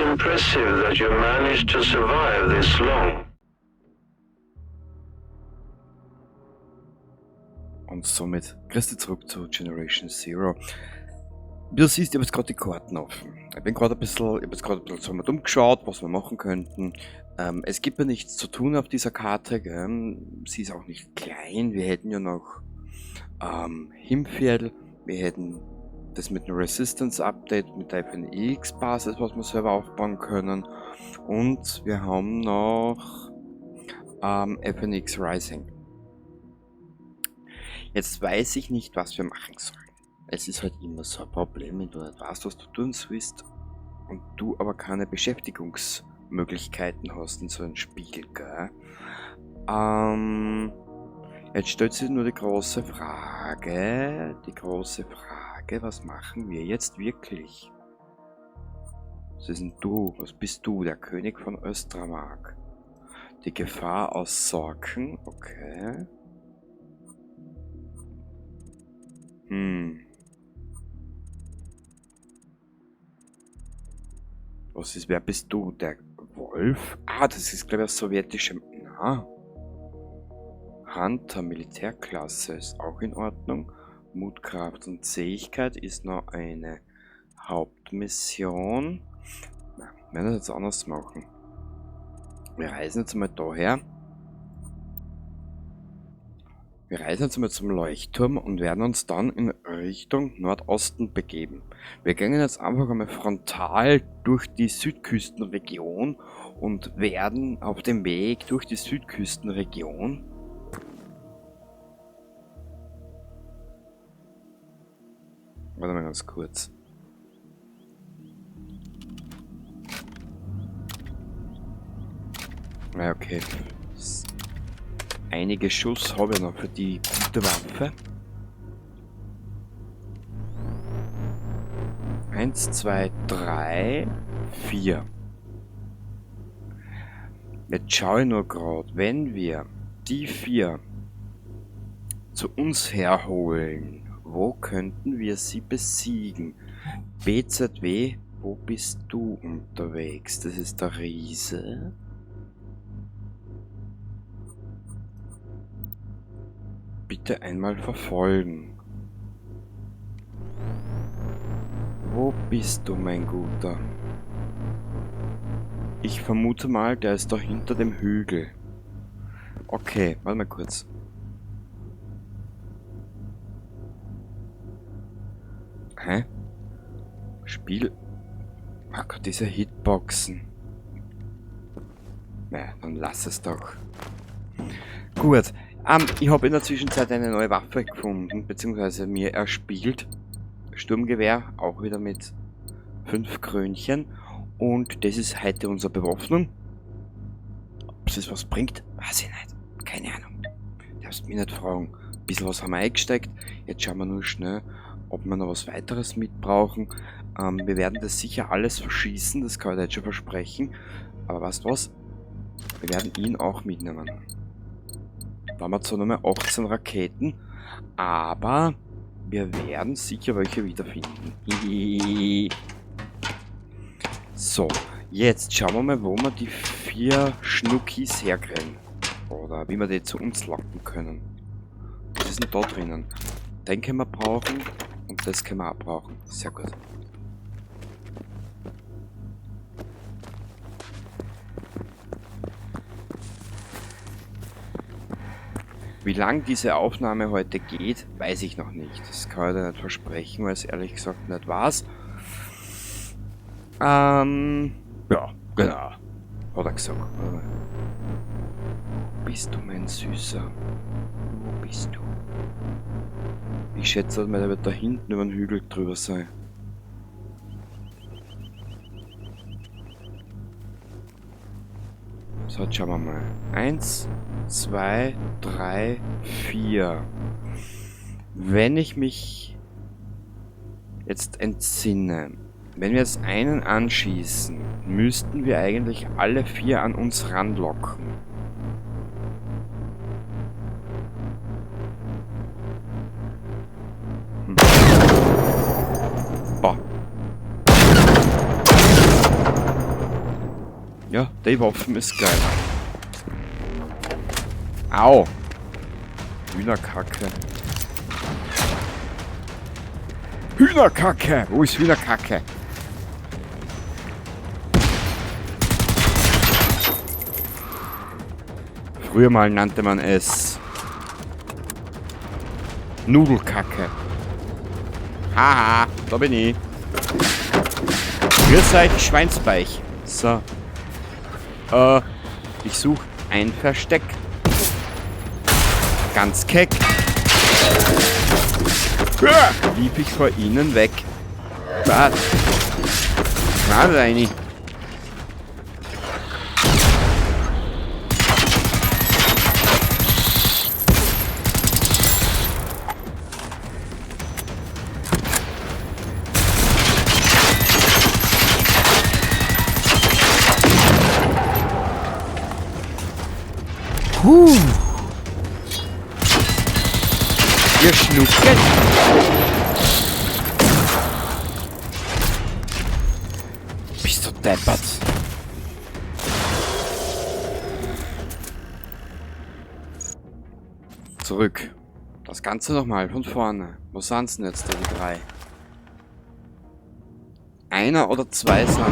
impressive that you managed to survive this long. Und somit grüß dich zurück zu Generation Zero. Wie du siehst, ich habe jetzt gerade die Karten offen. Ich habe gerade ein bisschen so mal umgeschaut, was wir machen könnten. Es gibt ja nichts zu tun auf dieser Karte, gell? Sie ist auch nicht klein. Wir hätten ja noch Himfjell, wir hätten das mit einem Resistance Update mit der FNX Basis, was wir selber aufbauen können. Und wir haben noch FNX Rising. Jetzt weiß ich nicht, was wir machen sollen. Es ist halt immer so ein Problem, wenn du nicht weißt, was du tun willst und du aber keine Beschäftigungsmöglichkeiten hast in so einem Spiel, gell? Jetzt stellt sich nur die große Frage, was machen wir jetzt wirklich? Was ist denn du? Was bist du? Der König von Östramark. Die Gefahr aus Sorken, okay. Wer bist du? Der Wolf? Ah, das ist, glaube ich, das sowjetische... Na. Hunter, Militärklasse ist auch in Ordnung. Mutkraft und Zähigkeit ist noch eine Hauptmission. Na, wir werden das jetzt anders machen. Wir reisen jetzt mal daher. Wir reisen jetzt mal zum Leuchtturm und werden uns dann in Richtung Nordosten begeben. Wir gehen jetzt einfach einmal frontal durch die Südküstenregion und werden auf dem Weg durch die Südküstenregion warte mal ganz kurz. Ja, okay. Einige Schuss habe ich noch für die gute Waffe. 1, 2, 3, 4. Jetzt schaue ich nur gerade, wenn wir die 4 zu uns herholen, wo könnten wir sie besiegen? BZW, wo bist du unterwegs? Das ist der Riese. Bitte einmal verfolgen. Wo bist du, mein Guter? Ich vermute mal, der ist da hinter dem Hügel. Okay, warte mal kurz. Hä? Spiel... Ach Gott, diese Hitboxen. Na, dann lass es doch. Gut. Ich habe in der Zwischenzeit eine neue Waffe gefunden, beziehungsweise mir erspielt. Sturmgewehr, auch wieder mit 5 Krönchen. Und das ist heute unsere Bewaffnung. Ob es was bringt, weiß ich nicht. Keine Ahnung. Du darfst mich nicht fragen. Ein bisschen was haben wir eingesteckt. Jetzt schauen wir nur schnell, ob wir noch was weiteres mitbrauchen. Wir werden das sicher alles verschießen, das kann ich jetzt schon versprechen. Aber weißt du was? Wir werden ihn auch mitnehmen. Da haben wir zwar nur 18 Raketen, aber wir werden sicher welche wiederfinden. So, jetzt schauen wir mal, wo wir die 4 Schnuckis herkriegen. Oder wie wir die zu uns locken können. Was ist denn da drinnen? Den können wir brauchen und das können wir auch brauchen. Sehr gut. Wie lang diese Aufnahme heute geht, weiß ich noch nicht. Das kann ich dir nicht versprechen, weil es ehrlich gesagt nicht weiß. Ja, genau. Hat er gesagt. Wo bist du, mein Süßer? Wo bist du? Ich schätze, der wird da hinten über den Hügel drüber sein. So, jetzt schauen wir mal. 1, 2, 3, 4. Wenn ich mich jetzt entsinne, wenn wir jetzt einen anschießen, müssten wir eigentlich alle 4 an uns ranlocken. Boah. Die Waffen ist geil. Au! Hühnerkacke. Hühnerkacke! Wo ist Hühnerkacke? Früher mal nannte man es Nudelkacke. Haha, da bin ich. Grüß euch, Schweinsbeich. So. Ich suche ein Versteck. Ganz keck. Lief ich vor ihnen weg. Was? Na, Reini. Ihr Schnucken. Bist du deppert? Zurück. Das Ganze nochmal von vorne. Wo sind's denn jetzt, die drei? Einer oder zwei sind.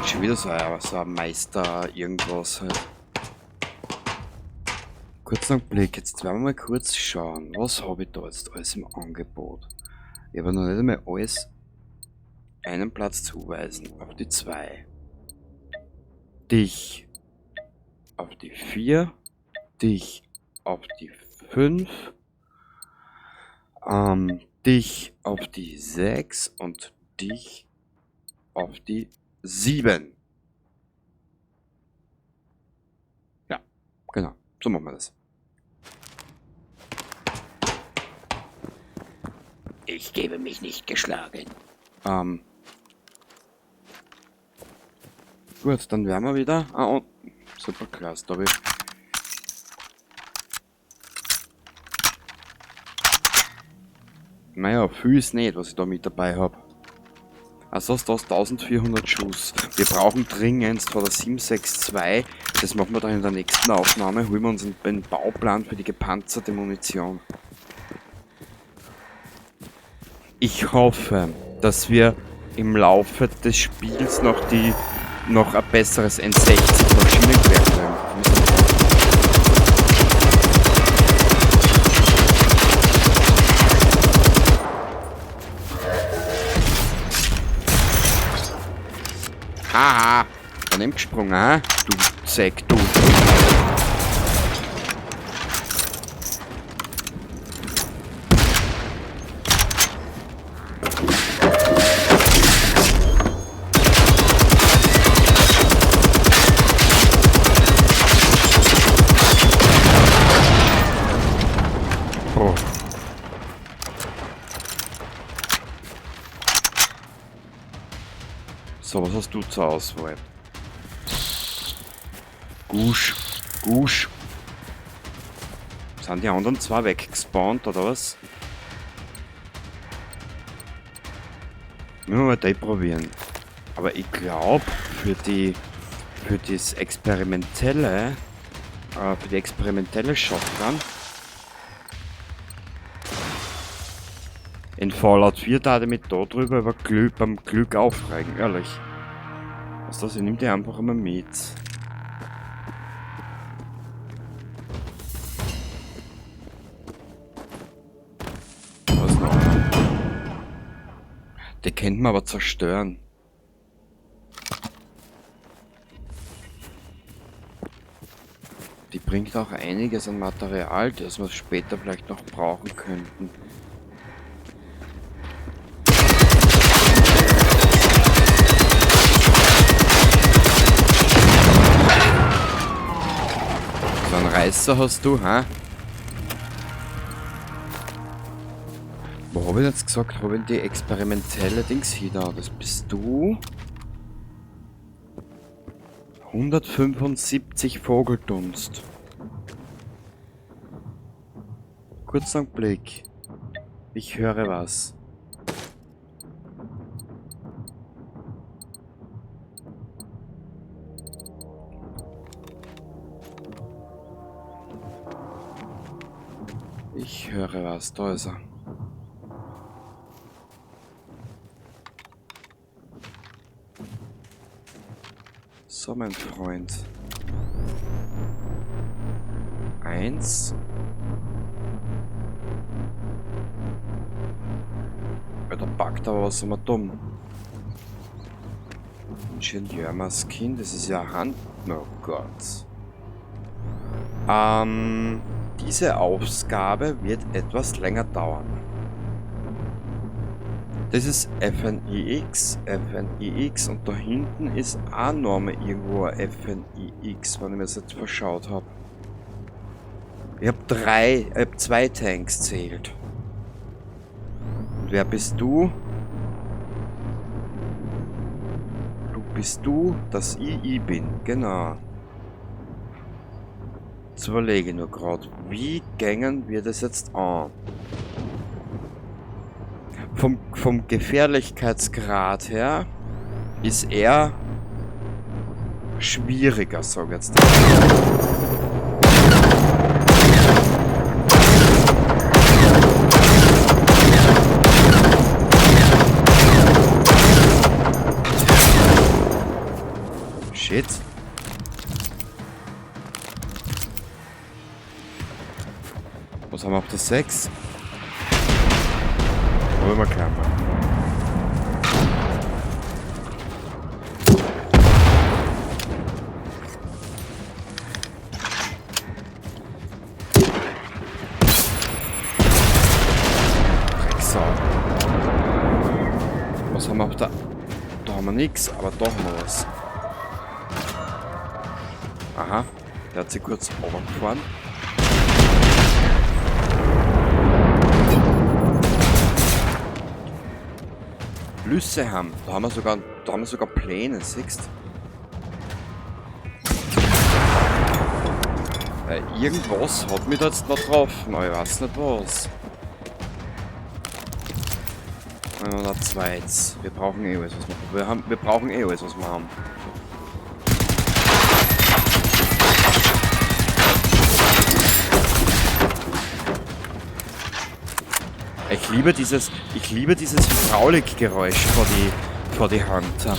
Schon wieder so ein Meister, irgendwas halt. Kurzen Blick, jetzt werden wir mal kurz schauen, was habe ich da jetzt alles im Angebot. Ich habe noch nicht einmal alles einen Platz zuweisen. Auf die 2. Dich auf die 4. Dich auf die 5. Dich auf die 6 und dich auf die 7. Ja, genau. So machen wir das. Ich gebe mich nicht geschlagen. Gut, dann werden wir wieder. Oh, super klasse, da habe ich. Naja, viel ist nicht, was ich da mit dabei habe. Also hast du 1400 Schuss. Wir brauchen dringend von der 762. Das machen wir dann in der nächsten Aufnahme. Holen wir uns einen Bauplan für die gepanzerte Munition. Ich hoffe, dass wir im Laufe des Spiels noch ein besseres N60 Maschinengewehr kriegen. Haha, daneben gesprungen, ha? Du Zeck, du. Oh. So, was hast du zur Auswahl? Gusch, Gusch. Sind die anderen zwei weggespawnt, oder was? Müssen wir mal die probieren. Aber ich glaube, für die experimentelle Shotgun in Fallout 4 da mit da drüber beim Glück aufreigen, ehrlich. Was das? Ich nehme die einfach immer mit. Was noch? Die könnte man aber zerstören. Die bringt auch einiges an Material, das wir später vielleicht noch brauchen könnten. So einen Reißer hast du, ha? Wo habe ich jetzt gesagt, habe ich die experimentelle Dings hier da? Das bist du? 175 Vogeldunst. Kurzer Blick. Ich höre was. Ich höre was, da ist er. So, mein Freund. 1. Ja, da packt aber was immer dumm. Ingenieur-Maskin, das ist ja Hand... Oh Gott. Diese Aufgabe wird etwas länger dauern. Das ist FNIX und da hinten ist auch nochmal irgendwo ein FNIX, wenn ich mir das jetzt verschaut habe. Ich habe 2 Tanks zählt. Und wer bist du? Du bist du, dass ich bin, genau. Jetzt überlege ich nur gerade, wie gängen wir das jetzt an? Vom Gefährlichkeitsgrad her ist er schwieriger, sag ich jetzt. Shit. Was haben wir auf der 6? Wollen wir klar machen. Drecksau. Was haben wir auf der... Da haben wir nichts, aber da haben wir was. Aha, der hat sich kurz runtergefahren. Lüsse haben. Da haben wir sogar Pläne, siehst du? Irgendwas hat mich da jetzt noch getroffen, aber ich weiß nicht was. Oder zweites. Wir brauchen eh alles, was wir brauchen eh alles, was wir haben. Ich liebe dieses Hydraulikgeräusch vor die Hunter.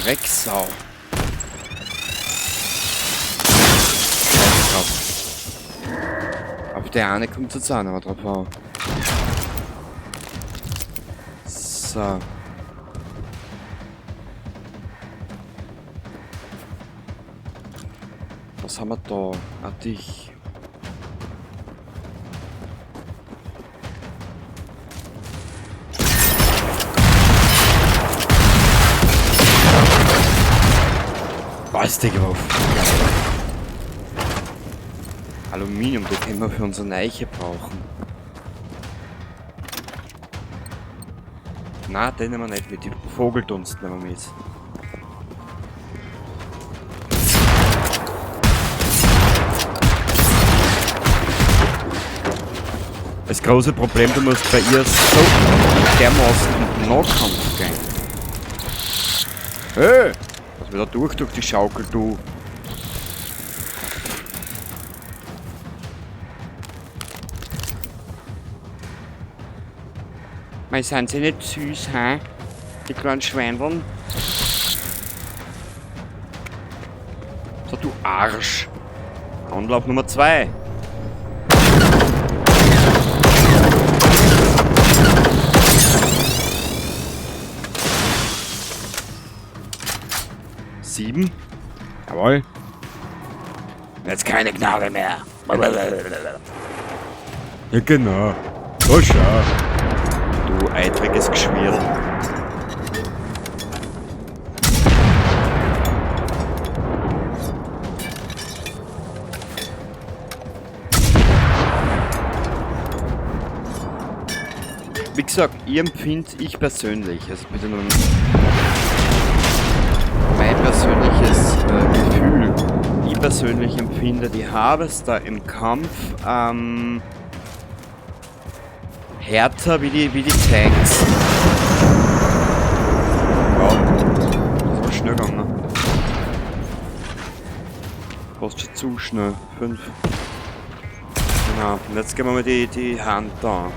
Drecksau. Auf der eine kommt jetzt an, aber drauf an. So. Was haben wir da? Ah, dich. Was, Digga? Aluminium, das können wir für unsere Neiche brauchen. Na, den nehmen wir nicht mit. Die Vogeldunst nehmen wir mit. Das große Problem, du musst bei ihr so dermaßen in den Nahkampf gehen. Hey! Was wir da durch die Schaukel, du. Mei, sind sie nicht süß, hä? Die kleinen Schweindeln. So, du Arsch. Anlauf Nummer 2. Sieben. Jawohl. Jetzt keine Gnade mehr. Ja, genau. Oh, schau. Du eitriges Geschwirr. Wie gesagt, ich persönlich, also bitte nur mein persönliches Gefühl, ich persönlich empfinde die Harvester im Kampf härter wie die Tanks. Ja, das war schnell gegangen. Fast schon zu schnell. 5. Genau, und jetzt gehen wir mal die Hand da.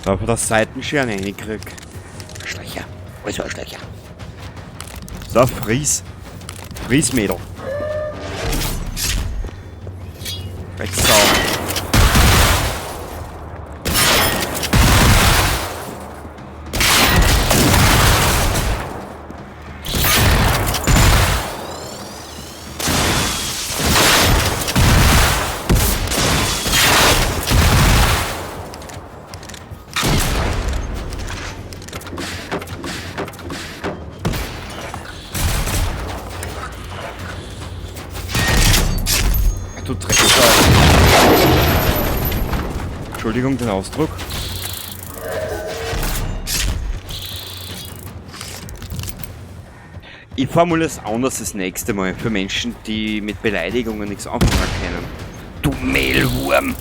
Da von der Seitenschere reinkrieg. Schleicher. Also ein Schleicher. So, Fries. Friesmädel. Recht sauer. Du Drecksau. Entschuldigung den Ausdruck. Ich formuliere es anders das nächste Mal für Menschen, die mit Beleidigungen nichts anfangen können. Du Mehlwurm!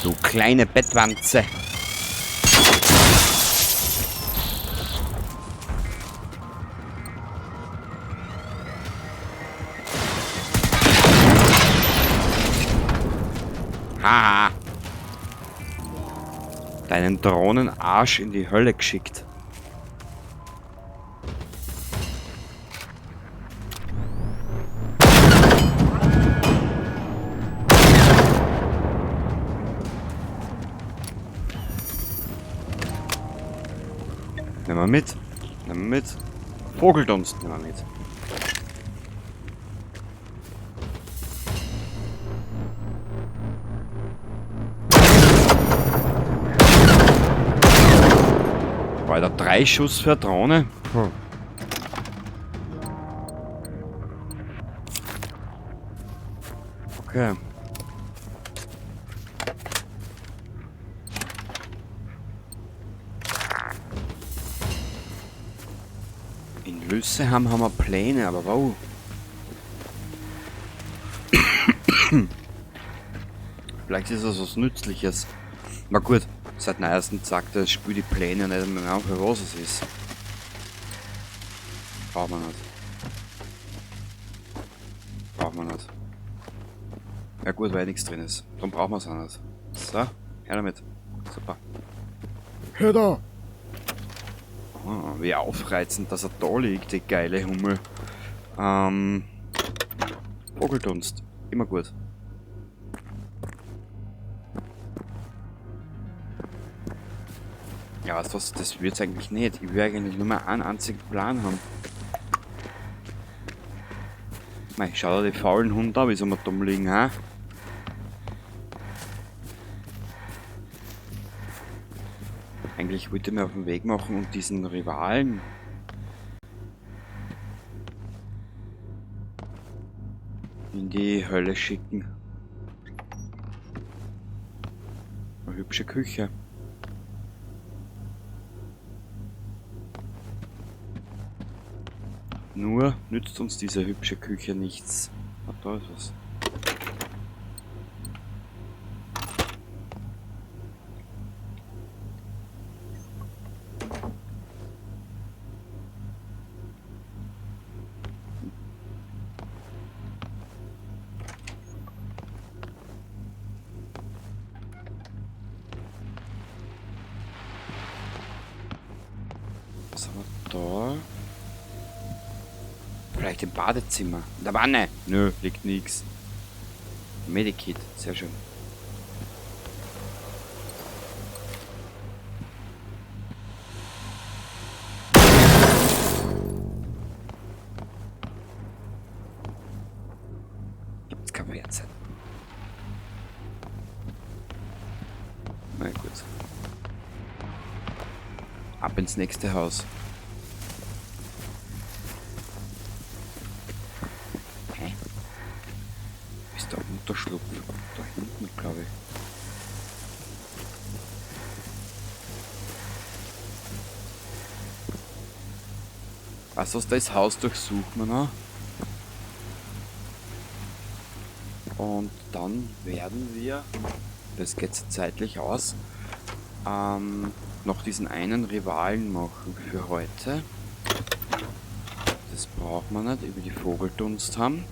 Du kleine Bettwanze! Haha! Deinen Drohnenarsch in die Hölle geschickt. Nehmen wir mit. Nehmen wir mit. Vogeldunst nehmen wir mit. Alter, 3 Schuss für Drohne. Okay. In Lüsseheim haben wir Pläne, aber wow. Vielleicht ist das was Nützliches. Na gut, seit neuestem sagt er, spür die Pläne nicht mehr an, für was es ist. Braucht man nicht. Braucht man nicht. Ja gut, weil nichts drin ist. Darum brauchen wir es auch nicht. So, her damit. Super. Hör da! Oh, wie aufreizend, dass er da liegt, die geile Hummel. Vogeldunst. Immer gut. Ja, weißt du was, das wird's eigentlich nicht. Ich will eigentlich nur mal einen einzigen Plan haben. Mei, schau dir die faulen Hunde an, wie sie mal dumm liegen, ha? Eigentlich wollte ich mir auf den Weg machen und diesen Rivalen in die Hölle schicken. Eine hübsche Küche. Nur nützt uns diese hübsche Küche nichts. Ah, da ist was. Was haben wir da? Vielleicht im Badezimmer. In der Wanne. Nö, liegt nix. Medikit, sehr schön. Ab ins nächste Haus. Hä? Ist der Unterschlupf? Da hinten, glaube ich. Was aus das Haus durchsuchen wir noch? Und dann werden wir, das geht zeitlich aus, noch diesen einen Rivalen machen für heute. Das braucht man nicht, über die Vogeldunst haben.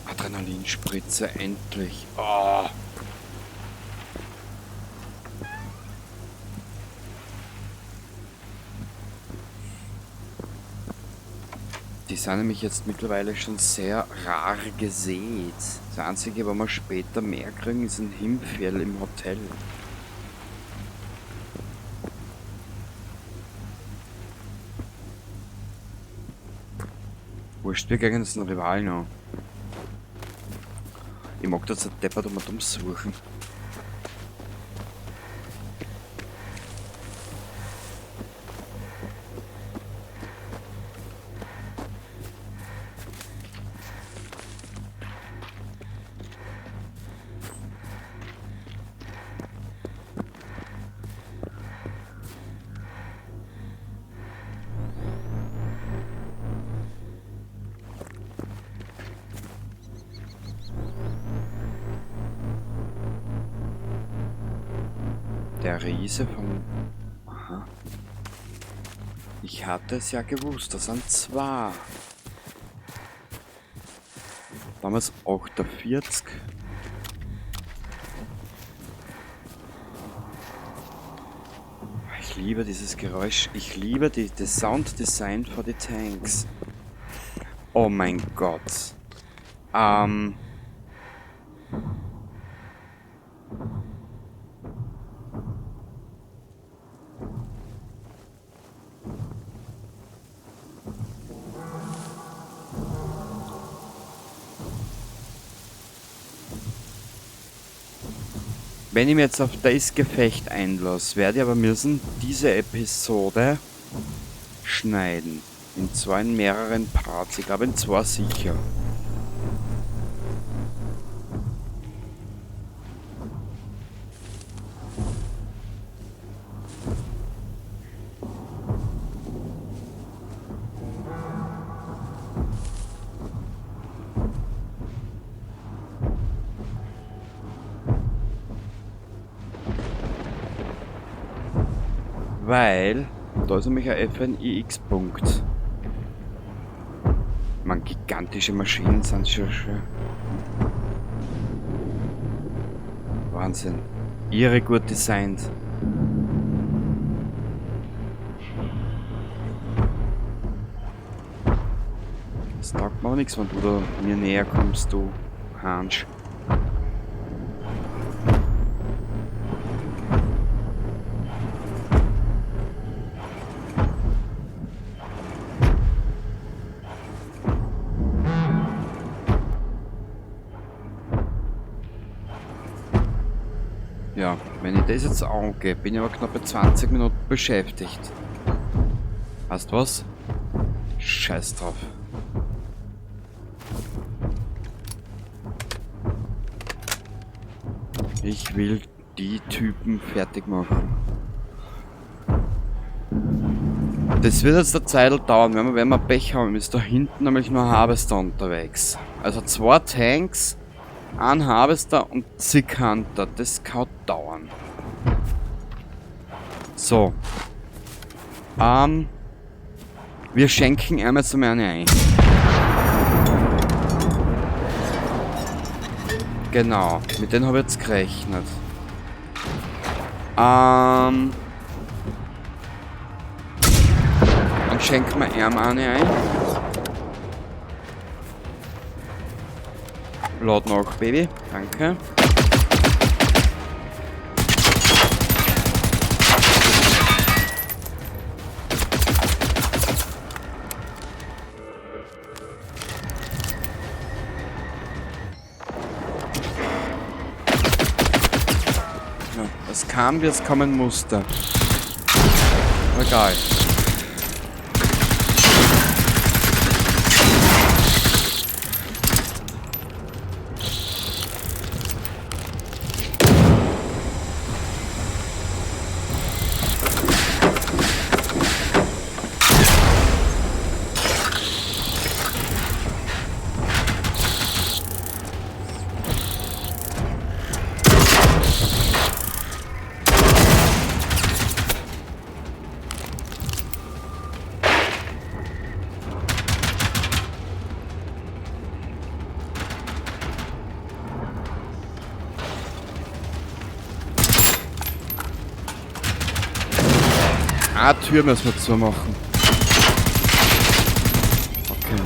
Adrenalinspritze, endlich. Oh. Die sind nämlich jetzt mittlerweile schon sehr rar gesät. Das einzige, was wir später mehr kriegen, ist ein Himbeerfell im Hotel. Wurscht, wir gehen jetzt einen Rivalen an. Ich mag das ein Deppert und dumm suchen. Der Riese von... Aha. Ich hatte es ja gewusst, das sind zwei. Damals 48. Ich liebe dieses Geräusch. Ich liebe das Sounddesign für die Tanks. Oh mein Gott. Wenn ich mir jetzt auf das Gefecht einlasse, werde ich aber müssen diese Episode schneiden. Und zwar in mehreren Parts. Ich glaube in zwei sicher. Weil, da ist nämlich ein FNIX-Punkt. Man, gigantische Maschinen sind schon schön. Wahnsinn. Irre gut designt. Das taugt mir auch nichts, wenn du da mir näher kommst, du Hansch. Ja, wenn ich das jetzt angehe, bin ich aber knapp bei 20 Minuten beschäftigt. Weißt du was? Scheiß drauf. Ich will die Typen fertig machen. Das wird jetzt eine Zeit dauern, wenn wir Pech haben, ist da hinten nämlich nur ein Harvester unterwegs. Also 2 Tanks, ein Harvester und zig Hunter, das kann dauern. So. Wir schenken einmal zum eine ein. Genau, mit denen habe ich jetzt gerechnet. Dann schenken wir ihm eine ein. Lad nach, Baby. Danke. kam, wie es kommen musste. Egal. Ah, Tür müssen wir zumachen. Okay.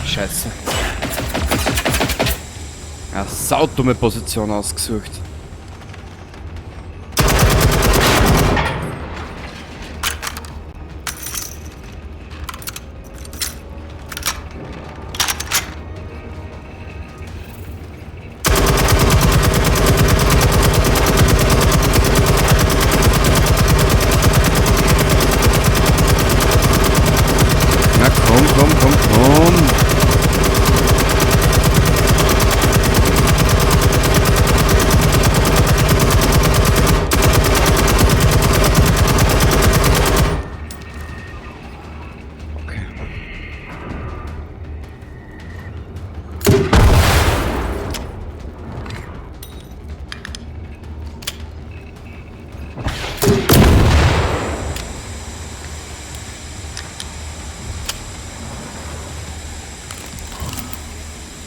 Scheiße. Ja, saudumme Position ausgesucht. Na komm, komm, komm, komm.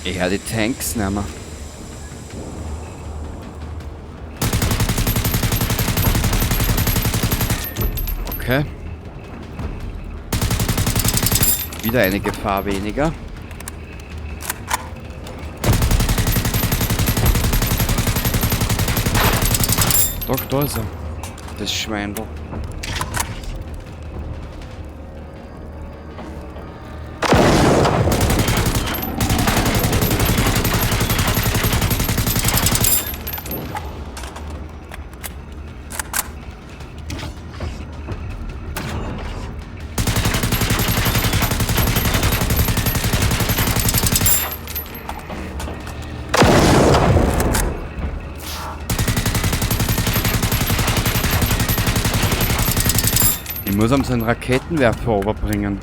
Ja, die Tanks nehmen. Okay. Wieder eine Gefahr weniger. Doch, da ist er. Das Schweindel. Ich muss ihm seinen Raketenwerfer overbringen.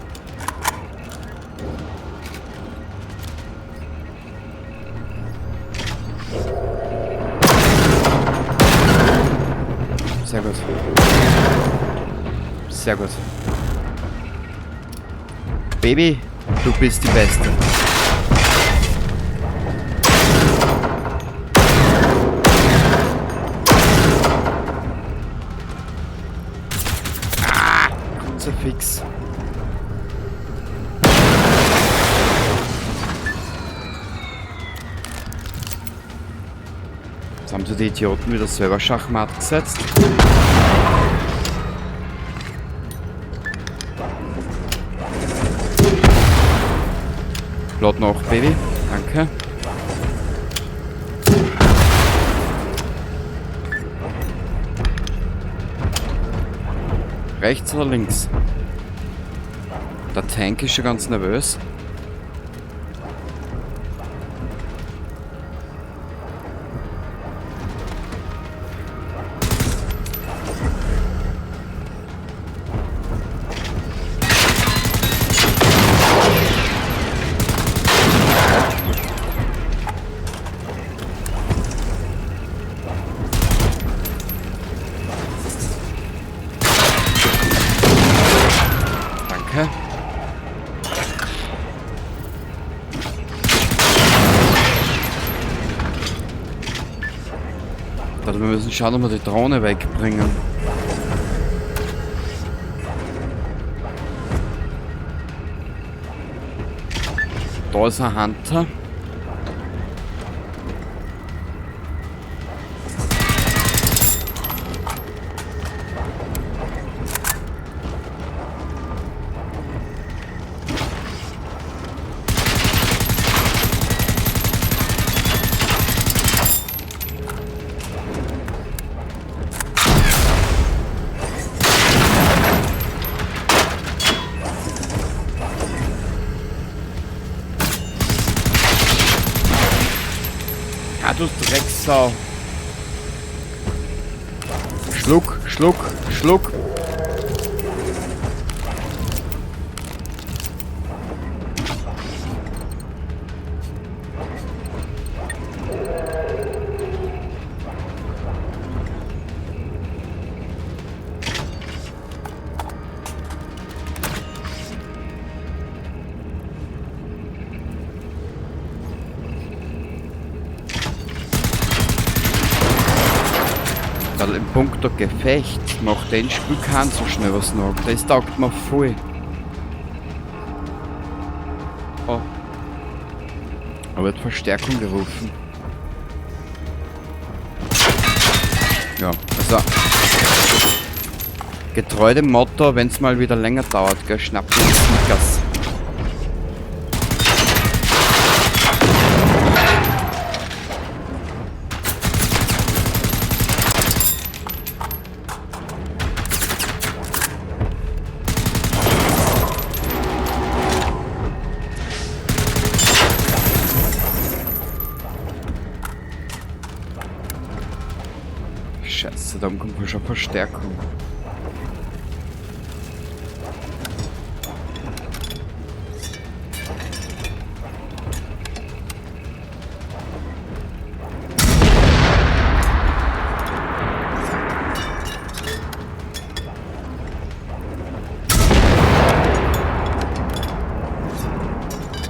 Sehr gut. Sehr gut. Baby, du bist die Beste. Fix. Jetzt haben sie die Idioten wieder selber Schachmatt gesetzt. Laut noch, Baby. Danke. Rechts oder links? Der Tank ist schon ganz nervös. Danke. müssen schauen, ob wir die Drohne wegbringen. Da ist ein Hunter. Ah, du Drecksau. Schluck, Schluck, Schluck. Weil im Punkt der Gefecht macht den Spiel keinen so schnell was nach. Das taugt mir voll. Oh. Aber wird Verstärkung gerufen. Ja, also getreu dem Motto, wenn es mal wieder länger dauert, gell, schnappt den Snickers. Scheiße, da kommt wohl schon Verstärkung.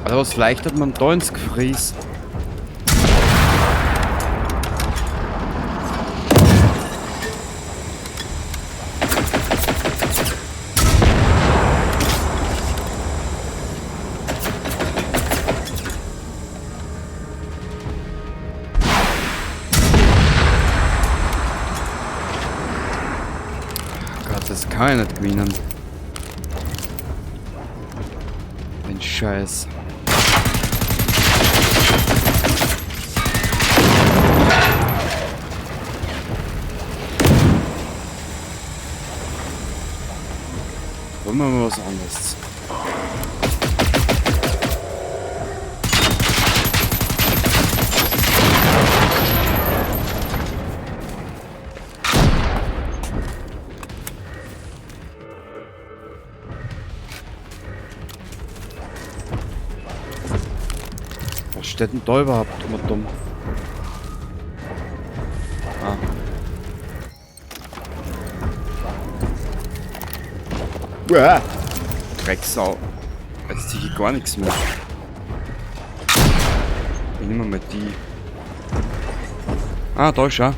Also was leichtert man da ins Gefries? Das kann ich nicht gewinnen. Den Scheiß. Wollen wir mal was anderes? Was steht denn da überhaupt? Immer dumm. Ah. Uah. Drecksau. Jetzt ziehe ich gar nichts mehr. Ich nehme mal die. Ah, da ist er.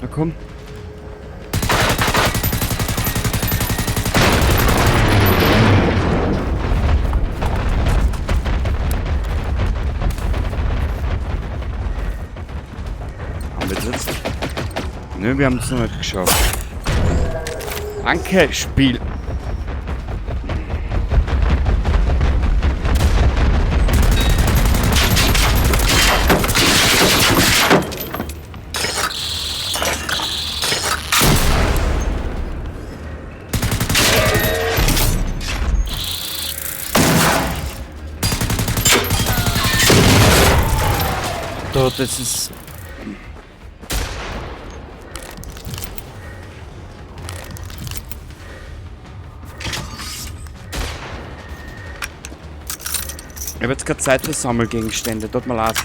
Na komm. Haben wir das jetzt? Nö, wir haben es noch nicht geschafft. Danke, Spiel. Das ist... Ich habe jetzt keine Zeit für Sammelgegenstände, tut mir leid.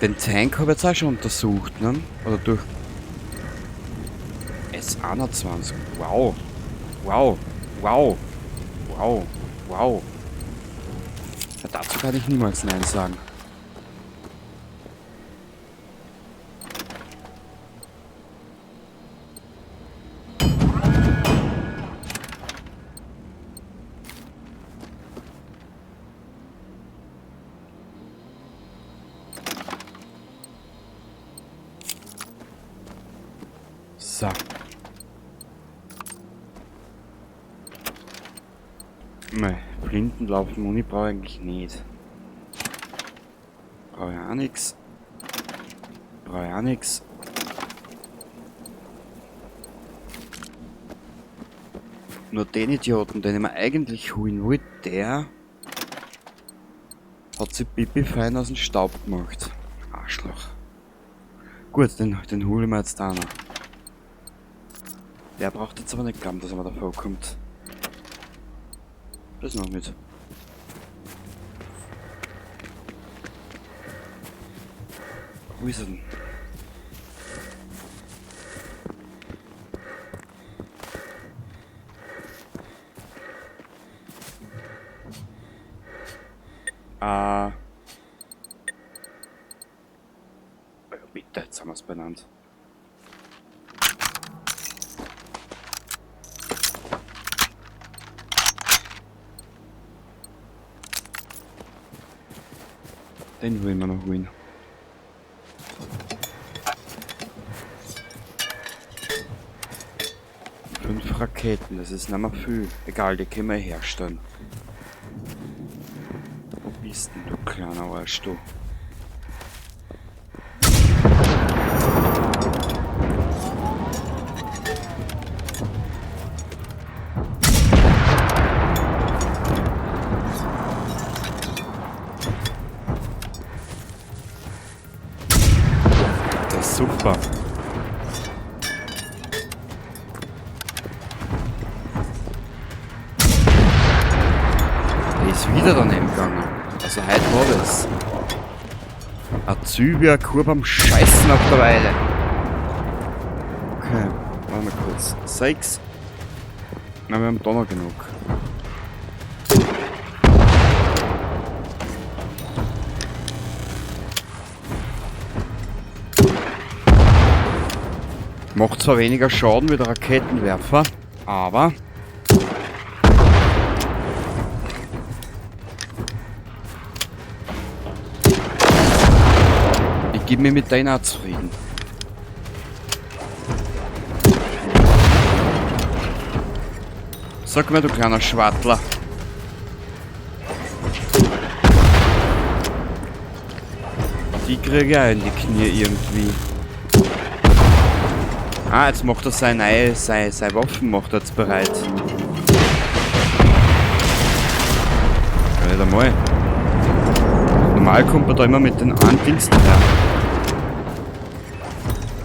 Den Tank habe ich jetzt auch schon untersucht, ne? Oder durch S21. Wow. Wow. Wow. Wow. Wow. Ja, dazu kann ich niemals Nein sagen. So. Mei, Blindenlaufen Muni brauche ich eigentlich nicht. Brauche ich auch nix. Brauche ich auch nix. Nur den Idioten, den ich mir eigentlich holen wollte, der hat sich Pipi fein aus dem Staub gemacht. Arschloch. Gut, den hole ich mir jetzt auch noch. Der braucht jetzt aber nicht glauben, dass er mir davor kommt. Das noch mit. Wo ist er denn? Bitte, jetzt haben wir es benannt. Den wollen wir noch holen. Fünf Raketen, das ist nicht mehr viel. Egal, die können wir herstellen. Wo bist denn du, kleiner Arsch, du? Das ist super. Der ist wieder daneben gegangen. Also heute habe ich's. Ein Züge, ein Kur beim Scheißen auf der Weide. Okay, warte mal kurz. 6. Na, wir haben da noch genug. Macht zwar weniger Schaden wie der Raketenwerfer, aber ich gebe mir mit deiner zufrieden. Sag mir, du kleiner Schwartler. Die kriege ich auch in die Knie irgendwie. Ah, jetzt macht er seine Waffen macht er jetzt bereit. Ja, nicht einmal. Normal kommt er da immer mit den einen Dings her.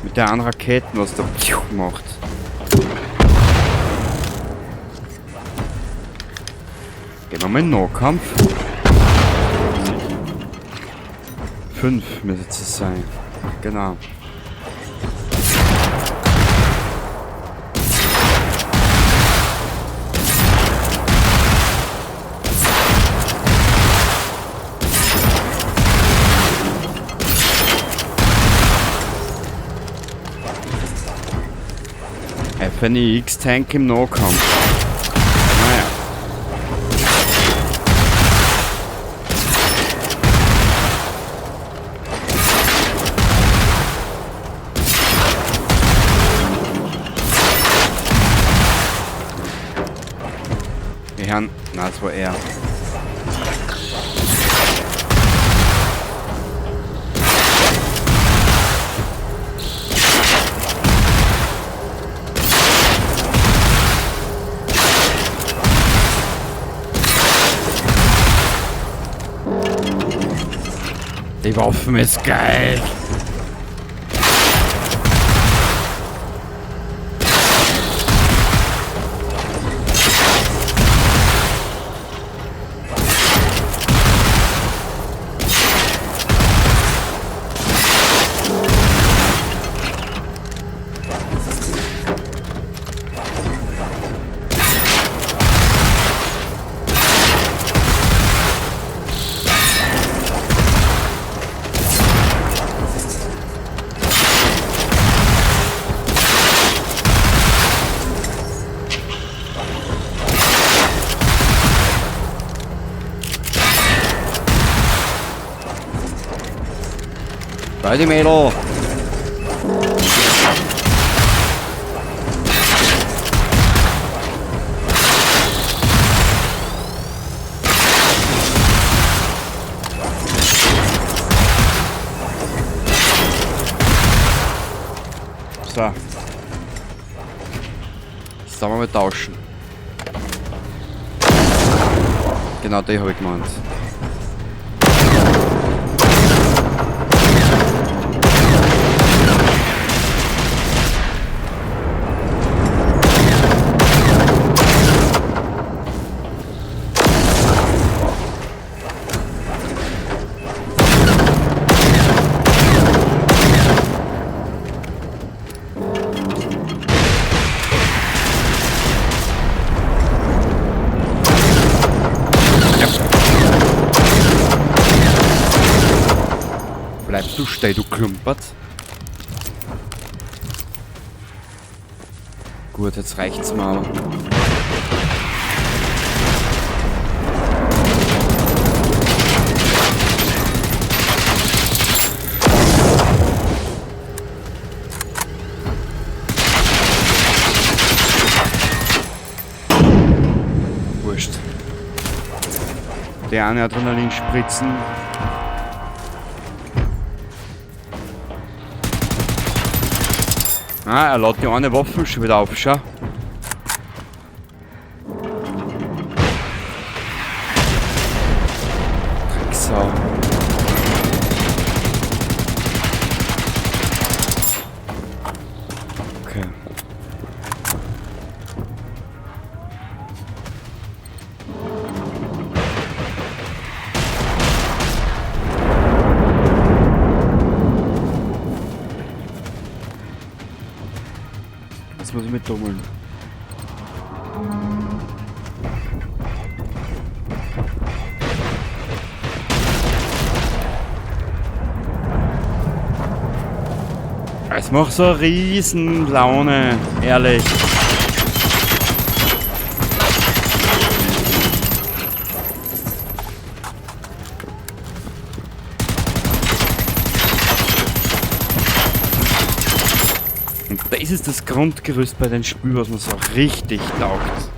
Mit der einen Raketen, was der macht. Gehen wir mal in den Nahkampf. 5 müsste es sein. Genau. FNX-Tank im Nahkampf. Naja. Wir hören... Na, das war er. Die Waffen ist geil. Bei die Mädel! So. Jetzt sollen wir mal tauschen. Genau, die habe ich gemeint. Bleibst du stehen, du Klumpert? Gut, jetzt reicht's mal. Wurscht. Der eine Adrenalin spritzen. Ah, er lädt die eine Waffe schon wieder auf, schau. Drecksau. Okay. Jetzt muss ich mit dummeln. Es macht so eine riesen Laune, ehrlich. Und das ist das Grundgerüst bei den Spielen, was man so richtig taugt.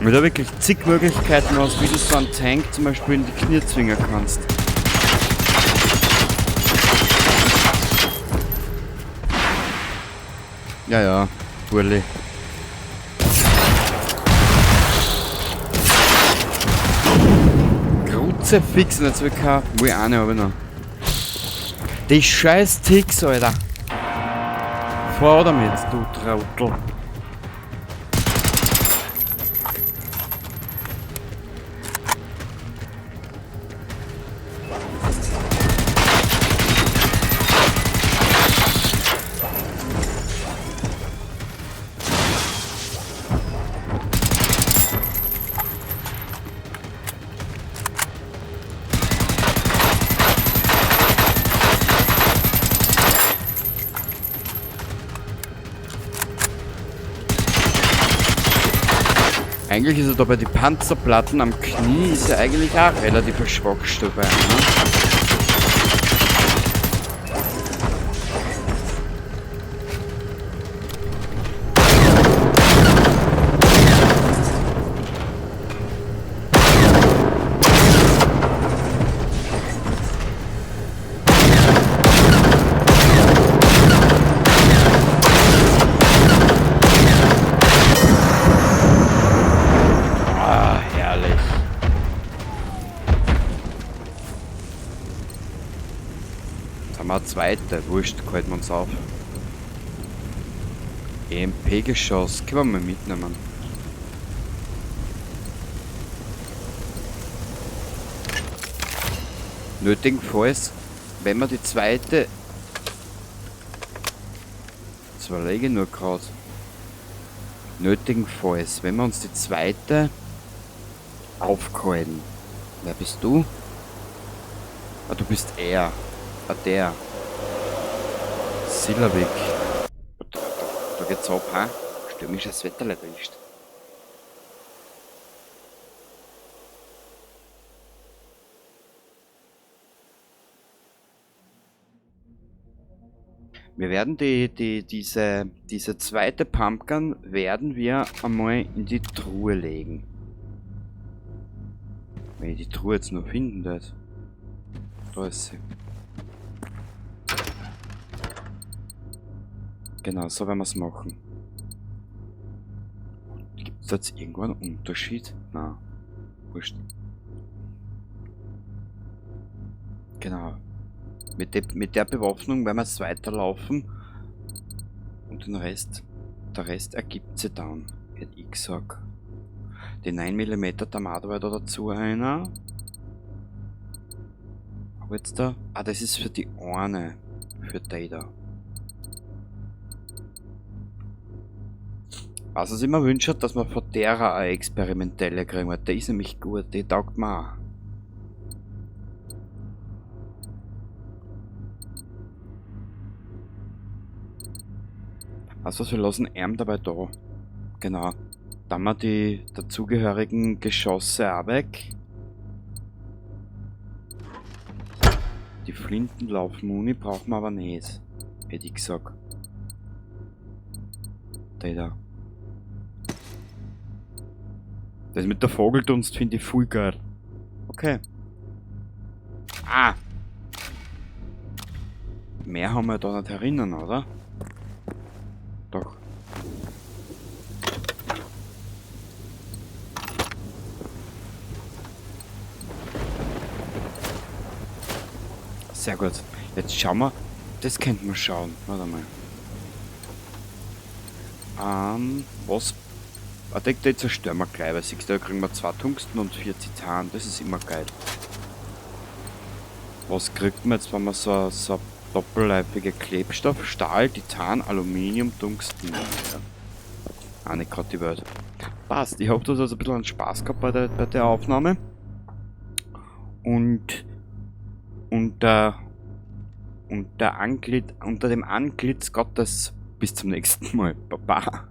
Weil du wirklich zig Möglichkeiten hast, wie du so einen Tank zum Beispiel in die Knie zwingen kannst. Ja, ja, Burli. Kruzifix und jetzt will kein. Wo ich eine habe ich noch. Die scheiß Ticks, Alter. Fahr damit, du Trottel. Eigentlich ist er da bei den Panzerplatten am Knie, ist er eigentlich auch relativ ein Schwachstück dabei. Ne? Jetzt haben wir eine zweite. Wurscht, halten wir uns auf. EMP-Geschoss. Können wir mal mitnehmen. Nötigenfalls, wenn wir die zweite... Das überlege ich nur gerade. Nötigenfalls, wenn wir uns die zweite aufgehalten. Wer bist du? Ah, du bist er. Ah, der. Silavik. Da geht's ab, ha? Stürmisches Wetter erwischt. Wir werden diese zweite Pumpgun werden wir einmal in die Truhe legen. Wenn ich die Truhe jetzt noch finden würde. Da ist sie. Genau, so werden wir es machen. Gibt es jetzt irgendwo einen Unterschied? Nein. Wurscht. Genau. Mit der Bewaffnung werden wir jetzt weiterlaufen. Und der Rest ergibt sich dann, hätte ich gesagt. Die 9mm Tamado war da dazu einer. Aber jetzt da. Ah, das ist für die eine. Für die da. Was ich immer wünsche, dass man von derer eine experimentelle kriegen, weil die ist nämlich gut, die taugt mir auch. Also wir lassen ihn dabei da. Genau. Dann haben wir die dazugehörigen Geschosse auch weg. Die Flintenlaufmuni brauchen wir aber nicht. Hätte ich gesagt. Der da. Das mit der Vogeldunst finde ich voll geil. Okay. Ah! Mehr haben wir da nicht erinnern, oder? Doch. Sehr gut. Jetzt schauen wir. Das könnten wir schauen. Warte mal. Was? Die zerstören wir gleich, weil siehst du, da kriegen wir 2 Tungsten und 4 Titan. Das ist immer geil. Was kriegt man jetzt, wenn man so doppelleifige Klebstoff, Stahl, Titan, Aluminium, Tungsten? Ja. Auch nicht gerade die Welt. Passt. Ich habe da also ein bisschen Spaß gehabt bei der Aufnahme. Und unter dem Antlitz Gottes bis zum nächsten Mal. Baba.